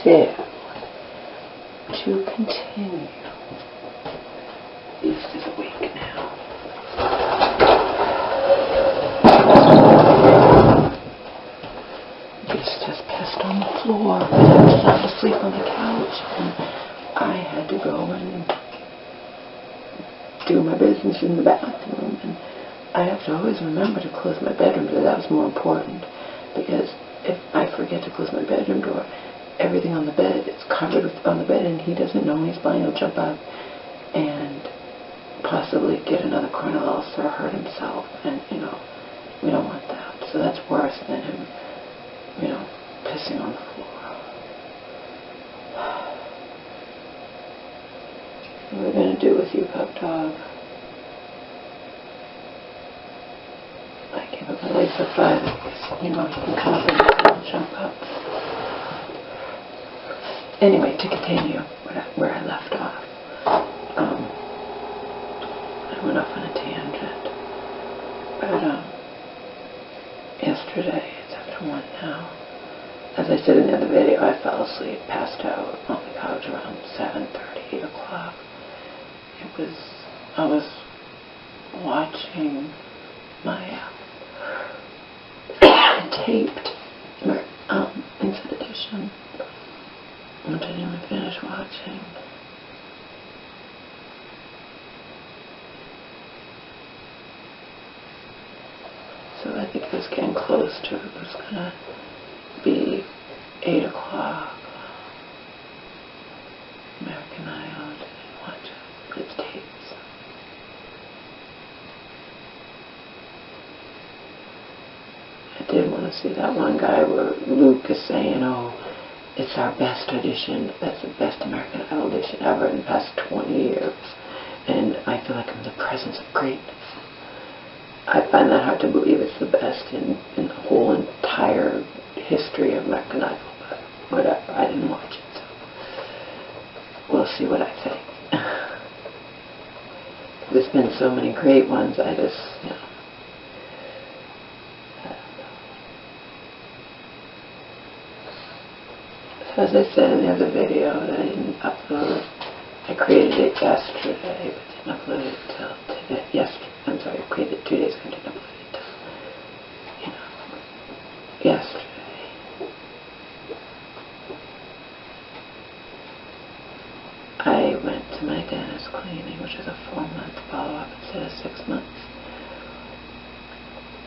So, to continue, Beast is awake now. Beast just pissed on the floor, and I was sound asleep on the couch, and I had to go and do my business in the bathroom, and I have to always remember to close my bedroom door. That was more important, because if I forget to close my bedroom door, everything on the bed is covered on the bed, and he doesn't know he's blind. He'll jump out and possibly get another corneal ulcer or hurt himself, and we don't want that. So that's worse than him pissing on the floor. What are we going to do with you, pup dog? I gave up my legs for 5 days. You can come up and jump up. Anyway, to continue where I left off, I went off on a tangent, but yesterday, it's after 1 now, as I said in the other video, I fell asleep, passed out on the couch around 7:30, 8 o'clock. I was watching my taped Inside Edition, which I didn't even finish watching. So I think it was getting close to it was going to be 8 o'clock. American Idol, didn't watch it, but it's tapes. I did want to see that one guy where Luke is saying, oh, it's our best audition, that's the best American Idol audition ever in the past 20 years. And I feel like I'm in the presence of greatness. I find that hard to believe it's the best in the whole entire history of American Idol, but whatever, I didn't watch it, so we'll see what I think. There's been so many great ones, I just, I don't know. So as I said in the other video that I didn't upload, I created it yesterday, but didn't upload it till today. I'm sorry, I created it 2 days ago, didn't upload it till, yesterday. I went to my dentist cleaning, which is a 4-month follow-up instead of 6 months.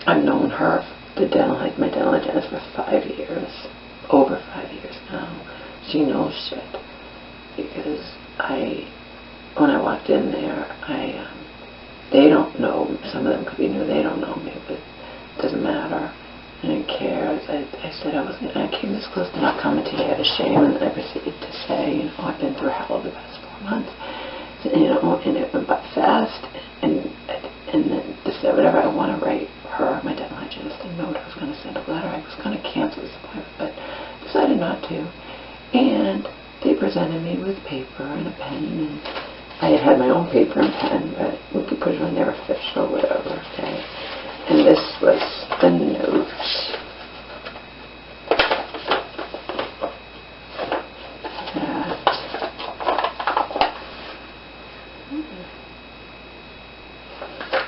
I've known her, my dental hygienist, for 5 years, over 5 years now. She knows shit, because when I walked in there, they don't know, some of them could be new, they don't know me, but it doesn't matter. I didn't care. I said I came this close to not coming to you out of shame, and then I proceeded to say, I've been through hell the past 4 months, and it went by fast, and then to say whatever I want to write her, my dental hygienist, a note. I was going to send a letter. I was going to cancel this appointment, but decided not to. And they presented me with paper and a pen, and I had my own paper and pen, but we could put it on there official or whatever, okay? And this was the note.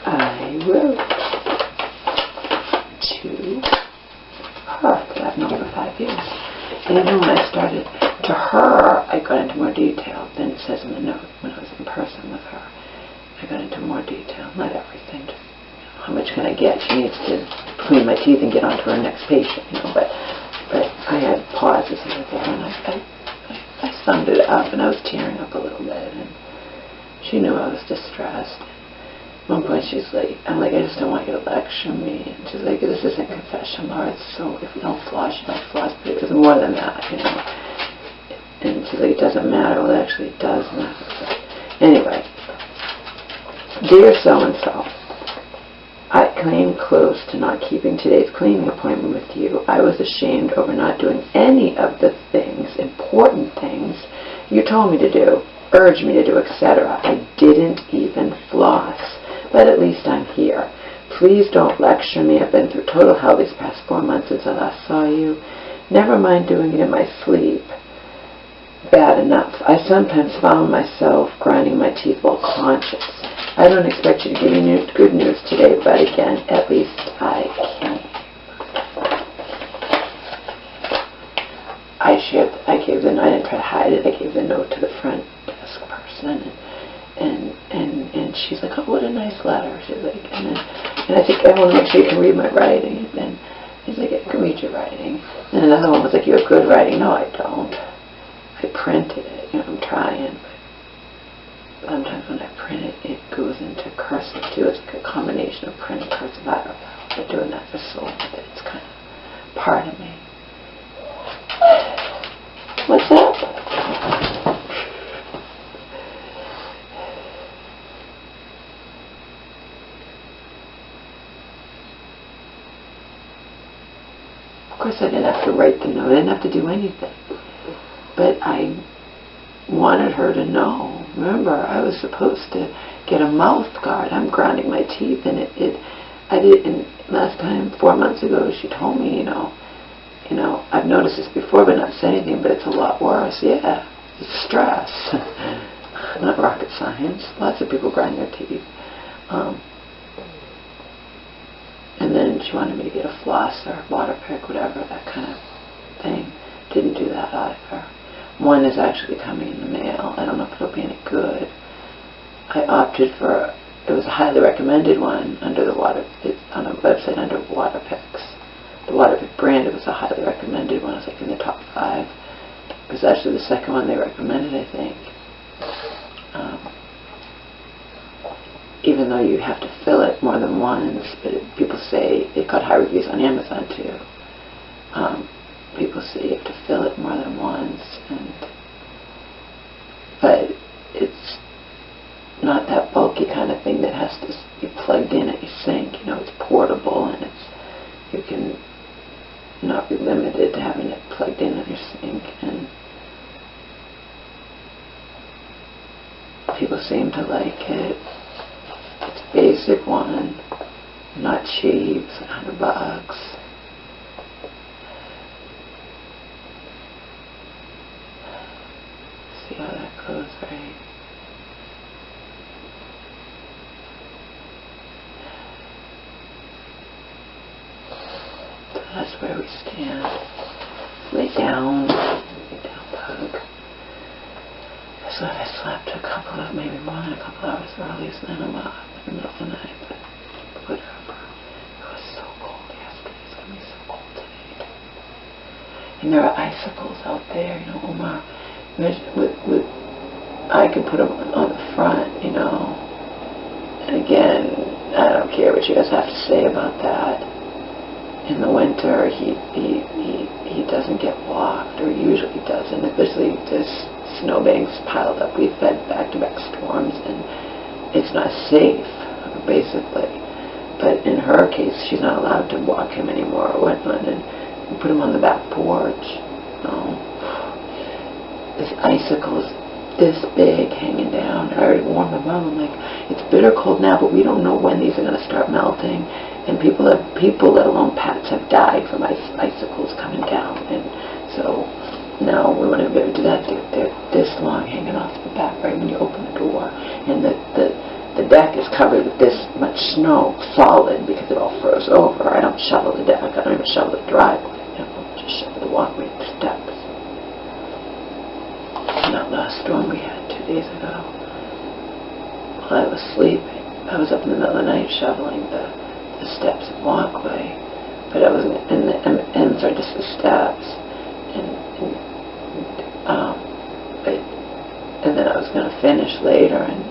I wrote to her that I've known for 5 years. And even when I started to her, I got into more detail than it says in the note. When I was in person with her, I got into more detail, not everything, just how much can I get? She needs to clean my teeth and get on to her next patient, but I had pauses here and there, and I summed it up, and I was tearing up a little bit, and she knew I was distressed. At one point she's like, I'm like, I just don't want you to lecture me. And she's like, this isn't confession, Laura, so if you don't floss, you don't floss, but it was more than that, And she's like, it doesn't matter. Well, actually it does matter. But anyway, dear so-and-so, I came close to not keeping today's cleaning appointment with you. I was ashamed over not doing any of the things, important things, you told me to do, urged me to do, etc. I didn't even floss. But at least I'm here. Please don't lecture me. I've been through total hell these past 4 months since I last saw you. Never mind doing it in my sleep. Bad enough. I sometimes found myself grinding my teeth while conscious. I don't expect you to give me good news today, but again, at least I can. I gave the note. I didn't try to hide it. I gave the note to the front desk person, and she's like, "Oh, what a nice letter." She's like, and I think I want to make sure you can read my writing. And then he's like, "I can read your writing." And another one was like, "You have good writing." No, I don't. I printed it. I'm trying, but sometimes when I print it, it goes into cursive too. It's like a combination of print and cursive. I don't know. I've been doing that for so long that it's kind of part of me. What's up? Of course, I didn't have to write the note. I didn't have to do anything. But I wanted her to know. Remember, I was supposed to get a mouth guard. I'm grinding my teeth, and I did. And last time, 4 months ago, she told me, I've noticed this before, but not said anything. But it's a lot worse. Yeah, it's stress. Not rocket science. Lots of people grind their teeth. And then she wanted me to get a flosser, water pick, whatever, that kind of thing. Didn't do that either. One is actually coming in the mail. I don't know if it'll be any good. I opted for, it was a highly recommended one under the it's on a website under water picks. The water pick brand, it was a highly recommended one. It was like in the top 5. It was actually the second one they recommended, I think. Even though you have to fill it more than once, but people say, it got high reviews on Amazon too. People say you have to fill it more than once, but it's not that bulky kind of thing that has to be plugged in at your sink. It's portable, and you can not be limited to having it plugged in at your sink. And people seem to like it. It's a basic one, not cheap. It's $100. See how that goes, right? So that's where we stand. Lay down, pug. So I slept maybe more than a couple hours early, so then I'm up in the middle of the night, but whatever. It was so cold yesterday. It's going to be so cold today. And there are icicles out there, Omar. I can put them on the front, And again, I don't care what you guys have to say about that. In the winter, he doesn't get walked, or usually doesn't. Especially there's snowbanks piled up. We've had back-to-back storms, and it's not safe, basically. But in her case, she's not allowed to walk him anymore or whatnot, and we put him on the back porch. This icicle is this big hanging down. And I already warned my mom. I'm like, it's bitter cold now, but we don't know when these are going to start melting. And people, let alone pets, have died from icicles coming down. And so now we won't be able to do that. They're this long hanging off the back right when you open the door. And the deck is covered with this much snow, solid, because it all froze over. I don't shovel the deck. I don't even shovel the driveway. Just shovel the walkway and the steps. And that last storm we had 2 days ago, while I was sleeping, I was up in the middle of the night shoveling the steps and walkway, but I was in the ends are just the steps, and then I was going to finish later, and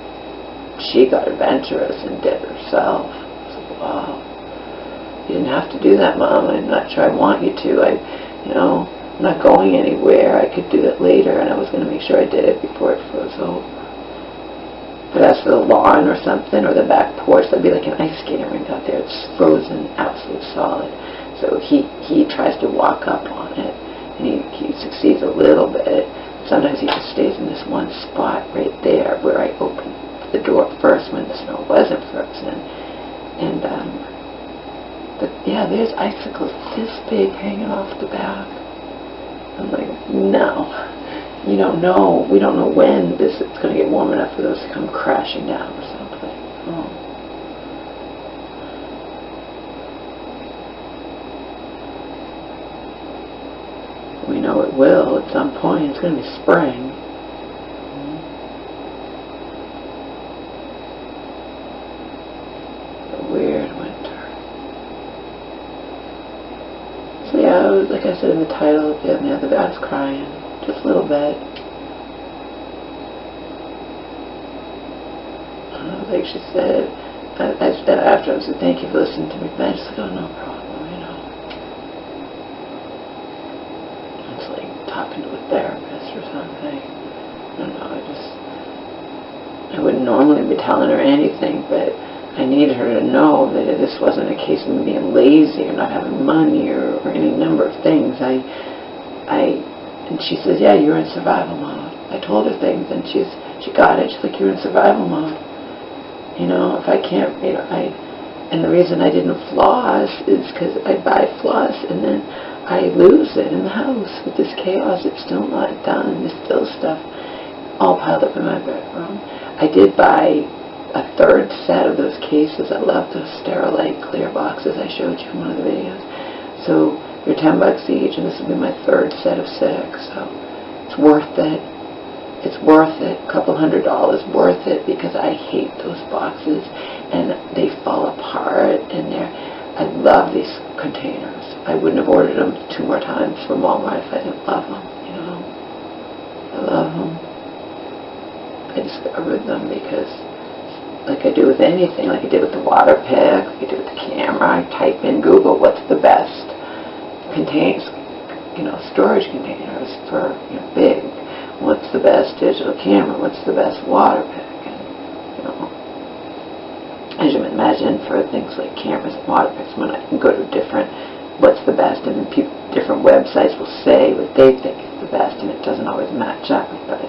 she got adventurous and did it herself. I was like, wow, you didn't have to do that, Mom. I'm not sure I want you to. I'm not going anywhere. I could do it later, and I was going to make sure I did it before it froze over. But as for the lawn or something, or the back porch, that'd be like an ice skating rink out there. It's frozen, absolutely solid. So he tries to walk up on it, and he succeeds a little bit. Sometimes he just stays in this one spot right there where I opened the door first when the snow wasn't frozen. And yeah, there's icicles this big hanging off the back. I'm like, no. You don't know. We don't know when it's going to get warm enough for those to come crashing down or something. Oh. We know it will at some point. It's going to be spring. Like I said in the title, I was crying, just a little bit. Like she said, after I said, thank you for listening to me, but I just said, oh, no problem, you know. It's like talking to a therapist or something. I don't know, I wouldn't normally be telling her anything, but I needed her to know that this wasn't a case of me being lazy or not having money or any number of things. And she says, yeah, you're in survival mode. I told her things, and she got it. She's like, you're in survival mode. You know, if I can't, you know, and the reason I didn't floss is because I buy floss and then I lose it in the house with this chaos. It's still not done. There's still stuff all piled up in my bedroom. I did buy a third set of those cases. I love those Sterilite clear boxes I showed you in one of the videos. So they're $10 each, and this will be my third set of 6. So it's worth it. It's worth it. A couple $100 worth it, because I hate those boxes and they fall apart. And I love these containers. I wouldn't have ordered them 2 more times from Walmart if I didn't love them. You know, I love them. I discovered them because, like I do with anything, like I did with the water pick, like I did with the camera, I type in Google, what's the best storage containers for, big, what's the best digital camera, what's the best water pick, and, as you can imagine, for things like cameras and water picks, when I can go to what's the best, and then different websites will say what they think is the best, and it doesn't always match up, but,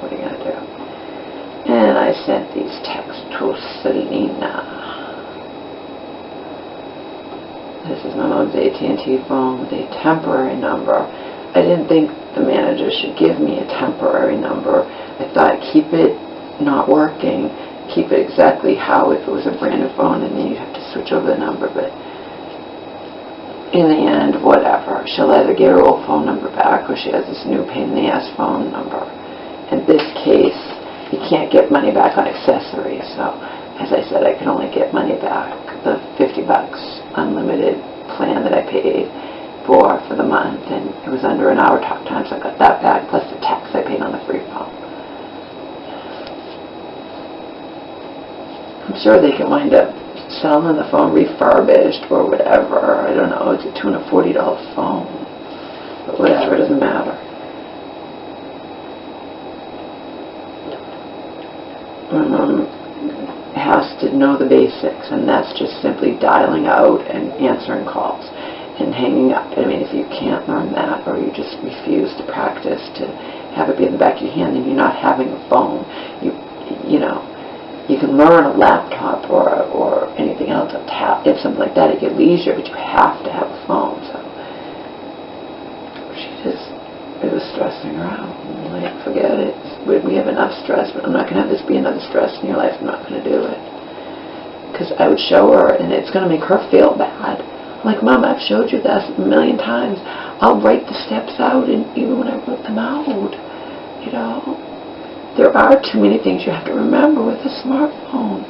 what are you going to do? And I sent these texts to Selena. This is my mom's AT&T phone with a temporary number. I didn't think the manager should give me a temporary number. I thought, keep it not working, keep it exactly how if it was a brand new phone, and then you have to switch over the number. But in the end, whatever. She'll either get her old phone number back, or she has this new pain-in-the-ass phone number. In this case, you can't get money back on accessories, so as I said, I could only get money back the $50 unlimited plan that I paid for the month, and it was under an hour talk time, so I got that back plus the tax I paid on the free phone. I'm sure they can wind up selling the phone refurbished or whatever. I don't know, it's a $240 phone, but whatever, it doesn't matter. My mom has to know the basics, and that's just simply dialing out and answering calls and hanging up. I mean, if you can't learn that, or you just refuse to practice to have it be in the back of your hand, then you're not having a phone. You can learn a laptop or anything else, a tablet, something like that at your leisure, but you have to have a phone. So it was stressing her out. I'm like, forget it. We have enough stress, but I'm not going to have this be another stress in your life. I'm not going to do it. Because I would show her, and it's going to make her feel bad. I'm like, Mom, I've showed you this a million times. I'll write the steps out, and even when I wrote them out, there are too many things you have to remember with a smartphone,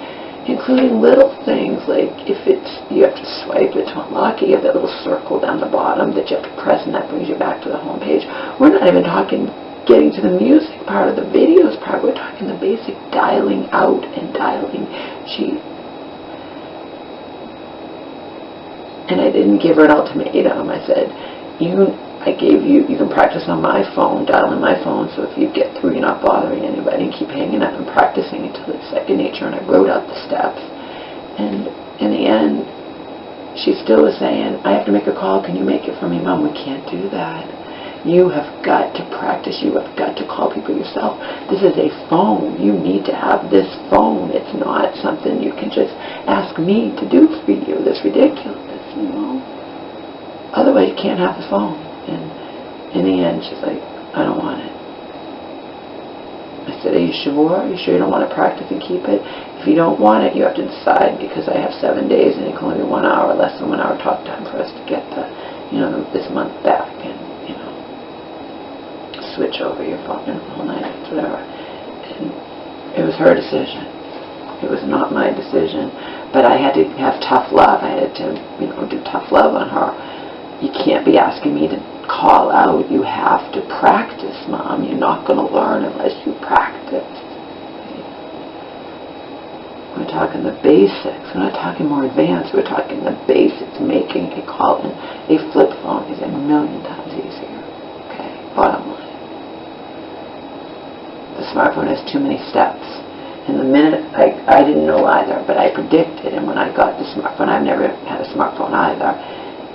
including little things like if you have to swipe it to unlock it, you have that little circle down the bottom that you have to press, and that brings you back to the home page. We're not even talking getting to the music part of the videos part. We're talking the basic dialing out and dialing. And I didn't give her an ultimatum. I said, you can practice on my phone, dialing my phone, so if you get through, you're not bothering anybody, and keep hanging out and practicing until it's second nature. And I wrote out the steps. And in the end, she still was saying, I have to make a call. Can you make it for me? Mom, we can't do that. You have got to practice. You have got to call people yourself. This is a phone. You need to have this phone. It's not something you can just ask me to do for you. That's ridiculous. said, well, otherwise you can't have the phone. And in the end, she's like, I don't want it. I said, are you sure? Are you sure you don't want to practice and keep it? If you don't want it, you have to decide, because I have 7 days and it can only be 1 hour, less than 1 hour talk time for us to get the, this month back, and, switch over your phone, whole night, whatever. And it was her decision. It was not my decision. But I had to have tough love. I had to, do tough love on her. You can't be asking me to call out. You have to practice, Mom. You're not going to learn unless you practice. We're talking the basics. We're not talking more advanced. We're talking the basics. Making a call in a flip phone is a million times easier. Okay, bottom line. The smartphone has too many steps. And the minute, I didn't know either, but I predicted, and when I got the smartphone, I've never had a smartphone either,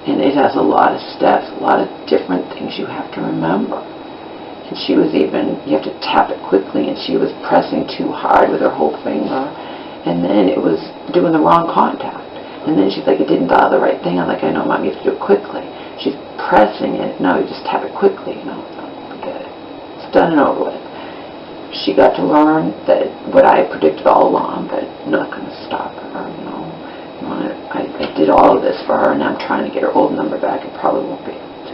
and it has a lot of steps, a lot of different things you have to remember. And she was even, you have to tap it quickly, and she was pressing too hard with her whole finger, and then it was doing the wrong contact. And then she's like, it didn't dial the right thing. I'm like, I know, Mom, you have to do it quickly. She's pressing it. No, you just tap it quickly, forget it. It's done and over with. She got to learn that what I predicted all along, but I'm not going to stop her, I did all of this for her, and I'm trying to get her old number back. It probably won't be able to.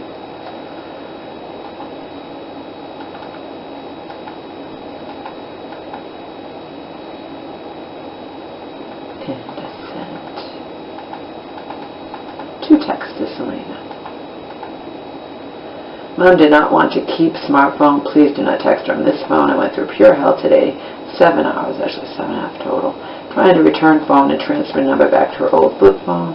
And I sent 2 texts to Selena. Mom did not want to keep smartphone. Please do not text her on this phone. I went through Pure Hell today. 7 hours, actually 7.5 total. Trying to return phone and transfer number back to her old flip phone.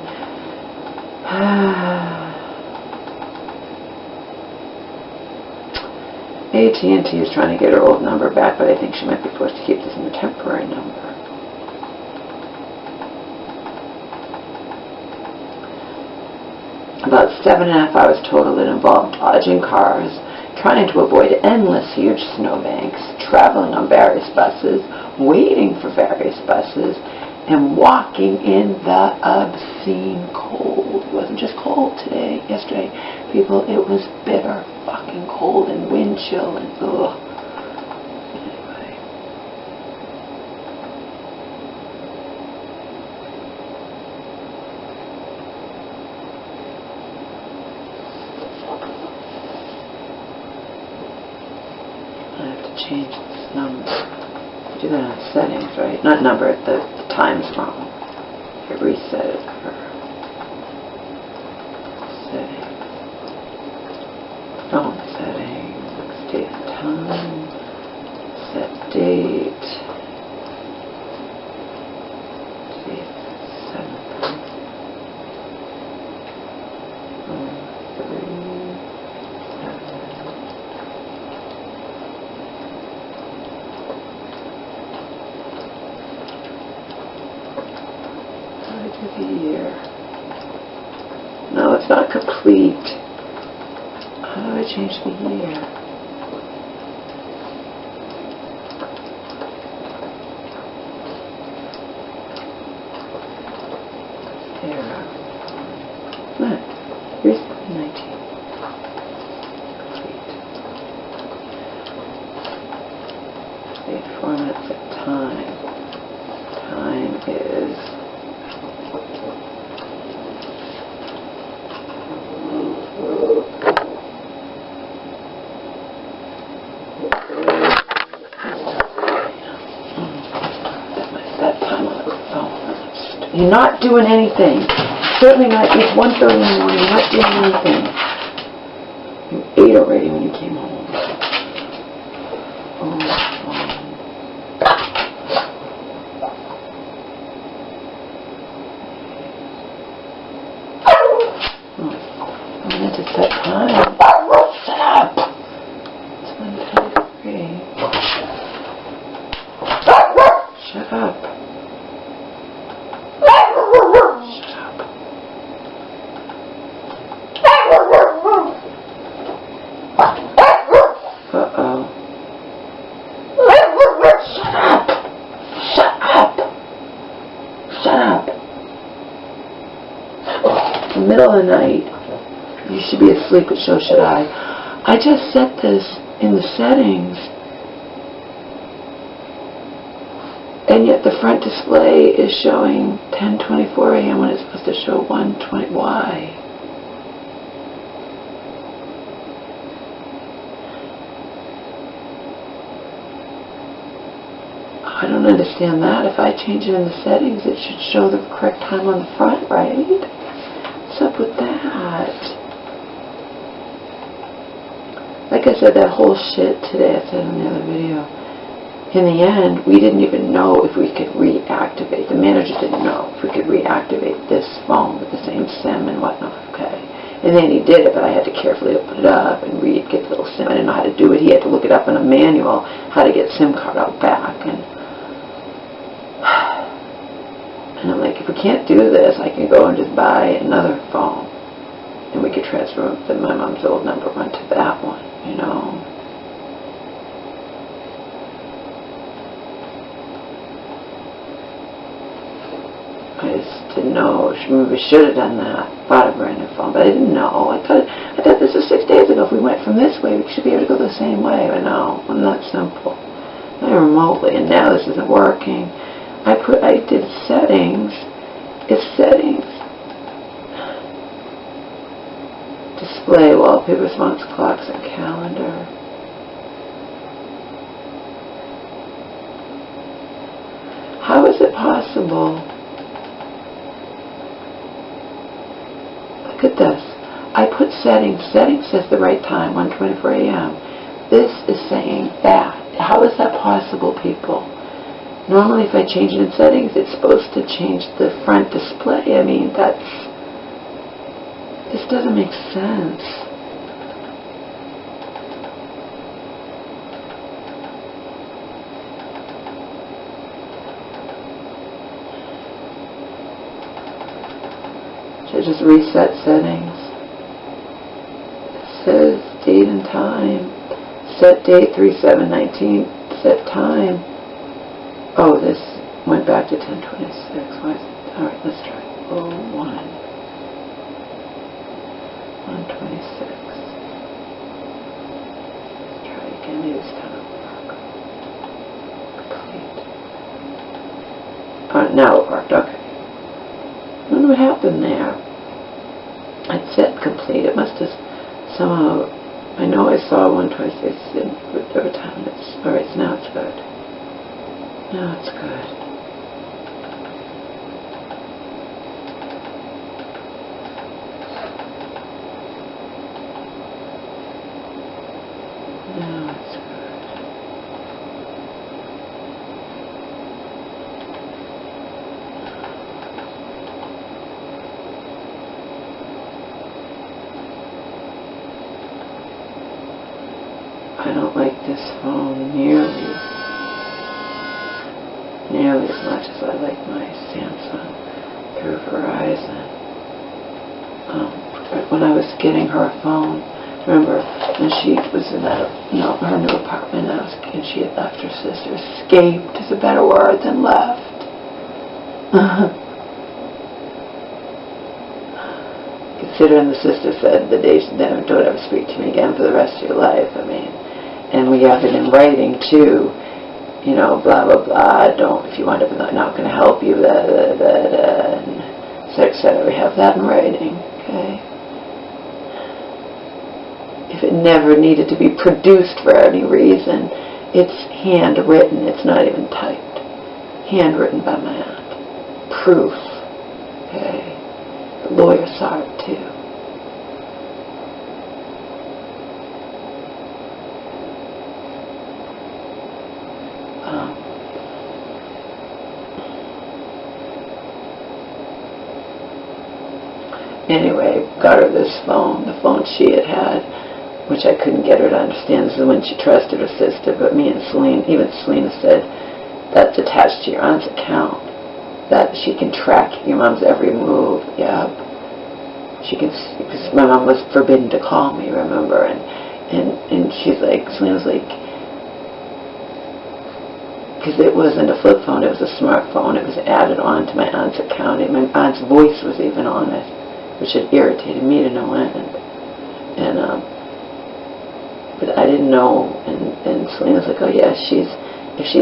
AT&T is trying to get her old number back, but I think she might be forced to keep this in a temporary number. About 7.5 hours total. It involved dodging cars, trying to avoid endless huge snowbanks, traveling on various buses, waiting for various buses, and walking in the obscene cold. It wasn't just cold yesterday. People, it was bitter fucking cold and wind chill and ugh. Anyway. I have to change this number. Do that on settings, right? Not number, the time's wrong. I reset it for settings. Phone settings, date and time, set date, today's 7th, 3, 7. The year. No, it's not complete. How do I change the year? There. Look, here's 19. Complete. Date format set time. Time is you're not doing anything. Certainly not. It's 1:30 in the morning. You're not doing anything. You ate already when you came home. I meant to set time. Shut up! It's 1:23. Shut up. Shut up! the middle of the night. You should be asleep, but so should I. I just set this in the settings, and yet the front display is showing 10:24 a.m. when it's supposed to show 1:20. Why? I don't understand that. If I change it in the settings, it should show the correct time on the front, right? What's up with that? Like I said, that whole shit today, I said in the other video, in the end, we didn't even know if we could reactivate. The manager didn't know if we could reactivate this phone with the same SIM and whatnot, okay? And then he did it, but I had to carefully open it up and get the little SIM. I didn't know how to do it. He had to look it up in a manual, how to get SIM card out back. And I'm like, if we can't do this, I can go and just buy another phone. And we could transfer my mom's old number onto that one, you know. I just didn't know. We should have done that. Bought a brand new phone, but I didn't know. I thought this was 6 days ago. If we went from this way, we should be able to go the same way. But no, I'm not simple. Not remotely, and now this isn't working. I did settings. It's settings. Display, wallpaper, fonts, clocks, and calendar. How is it possible? Look at this. I put settings. Settings says the right time, 1:24 a.m. This is saying that. How is that possible, people? Normally, if I change it in settings, it's supposed to change the front display. I mean, this doesn't make sense. Should I just reset settings? It says date and time. Set date 3/7/19. Set time. Oh, this went back to 10:26. Why is it? All right, let's try. 1:26. Let's try again. Maybe this time it'll work. Complete. Now it worked. Okay. I wonder what happened there. It said complete. It must have somehow. I know I saw 1:26 every time. It's all right. Now it's good. Now it's good. Now it's good. I don't like this phone nearly as much as I like my Samsung through Verizon. When I was getting her a phone, remember when she was in that, her new apartment, and she had left her sister. Escaped is a better word than left. Considering the sister said the day she don't ever speak to me again for the rest of your life. I mean, and we have it in writing too. Blah, blah, blah, if you wind up not going to help you, blah, blah, blah, blah, and so, etc. We have that in writing, okay? If it never needed to be produced for any reason, it's handwritten, it's not even typed. Handwritten by my aunt. Proof, okay? The lawyer saw it too. Anyway, got her this phone, the phone she had, which I couldn't get her to understand. This is when she trusted her sister, but me and Selena, even Selena said, that's attached to your aunt's account. That she can track your mom's every move. Yeah. She can, because my mom was forbidden to call me, remember? And she's like, Selena's like, because it wasn't a flip phone, it was a smartphone. It was added on to my aunt's account, and my aunt's voice was even on it. It which had irritated me to no end. And but I didn't know, and Selena's like, oh yeah, if she's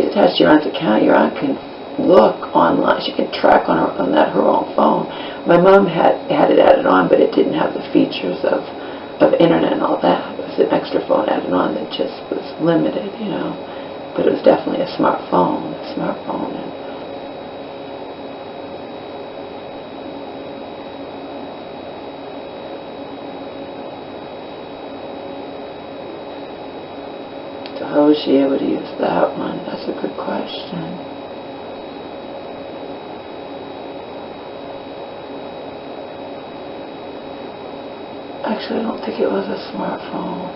attached to your aunt's account, your aunt can look online, she can track on her own phone. My mom had it added on, but it didn't have the features of internet and all that. It was an extra phone added on that just was limited, you know. But it was definitely a smartphone. And so how was she able to use that one? That's a good question. Actually, I don't think it was a smartphone.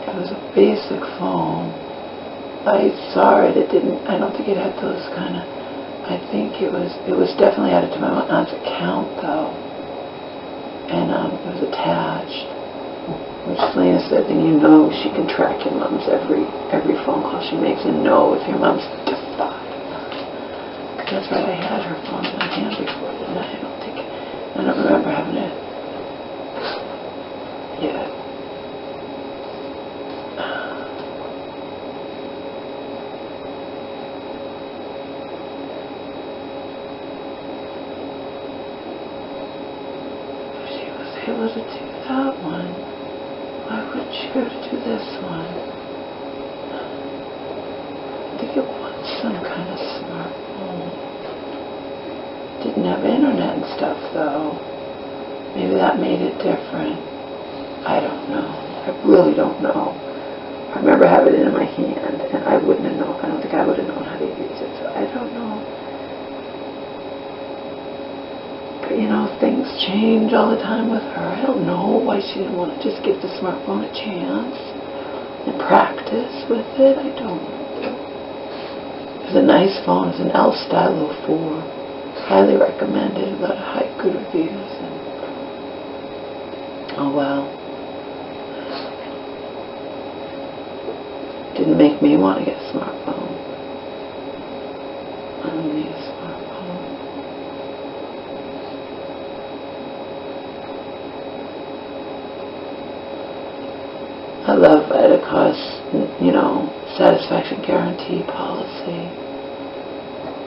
It was a basic phone. I saw it. It didn't. I don't think it had those kind of. I think it was definitely added to my aunt's account though, and it was attached. Which Selena said, and you know she can track your mom's every phone call she makes and know if your mom's defied. That's right, I had her phone in my hand before, didn't I? I don't remember having it. Yeah. She was able to do that one. Why wouldn't she be able to do this one? I think it was some kind of smartphone. Didn't have internet and stuff though. Maybe that made it different. I don't know. I really don't know. I remember having it in my hand and I wouldn't have known. I don't think I would have known how to use it, so I don't know. But you know, things change all the time with her. I don't know why she didn't want to just give the smartphone a chance and practice with it. I don't know. It was a nice phone. It was an L Stylo 4. Highly recommended. A lot of good reviews. And oh well. Didn't make me want to get a smartphone. I don't need a smartphone. I love Vitacost's, you know, satisfaction guarantee policy.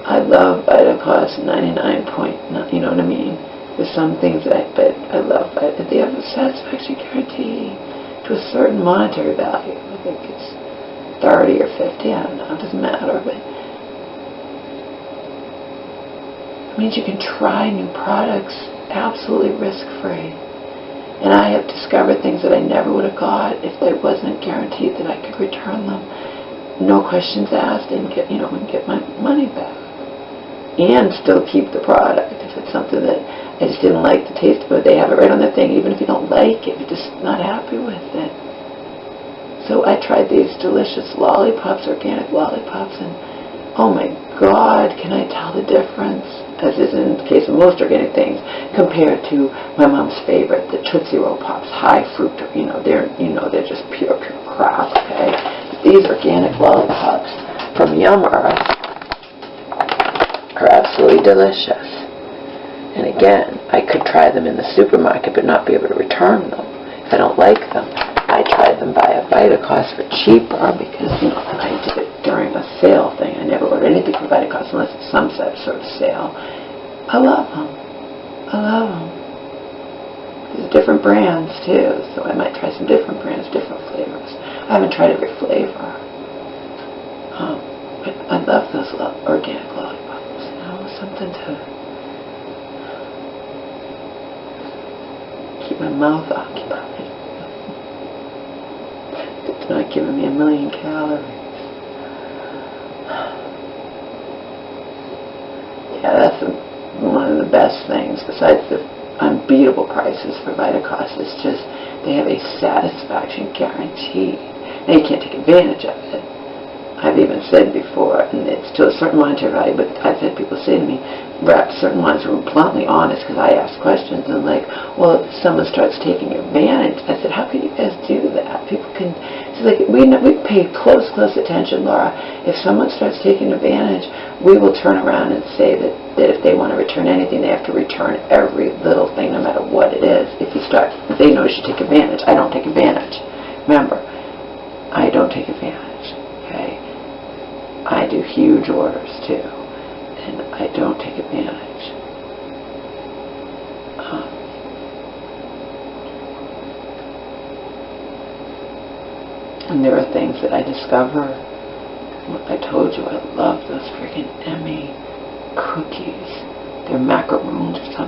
I love Vitacost's 99.9, you know what I mean? There's some things that I love, but they have a satisfaction guarantee to a certain monetary value. I think it's 30 or 50, I don't know, it doesn't matter, but it means you can try new products absolutely risk-free. And I have discovered things that I never would have got if they wasn't guaranteed that I could return them, no questions asked, and get my money back. And still keep the product. If it's something that I just didn't like the taste of it, they have it right on their thing. Even if you don't like it, you're just not happy with it. So I tried these delicious lollipops, organic lollipops, and oh my God, can I tell the difference, as is in the case of most organic things, compared to my mom's favorite, the Tootsie Roll Pops, high fructose. They're just pure crap. Okay, these organic lollipops from Yum Earth are absolutely delicious. And again, I could try them in the supermarket but not be able to return them if I don't like them. I tried them via Vitacost for cheaper because, you know, I did it during a sale thing. I never ordered anything from Vitacost unless it's some sort of sale. I love them. I love them. There's different brands too, so I might try some different brands, different flavors. I haven't tried every flavor. But I love those organic lollipops. Something to keep my mouth occupied. It's not giving me 1,000,000 calories. Yeah, that's one of the best things, besides the unbeatable prices for Vitacost. It's just they have a satisfaction guarantee. Now you can't take advantage of it. I've even said before, and it's to a certain monetary value, but I've had people say to me, certain ones were bluntly honest because I asked questions, and like, well, if someone starts taking advantage, I said, how could you guys do that? People It's like we pay close attention, Laura. If someone starts taking advantage, we will turn around and say that if they want to return anything, they have to return every little thing, no matter what it is. If they notice you take advantage. I don't take advantage. Remember, I don't take advantage. Okay, I do huge orders too, and I don't take advantage. And there are things that I discover. I told you I love those freaking Emmy cookies. They're macaroons or something.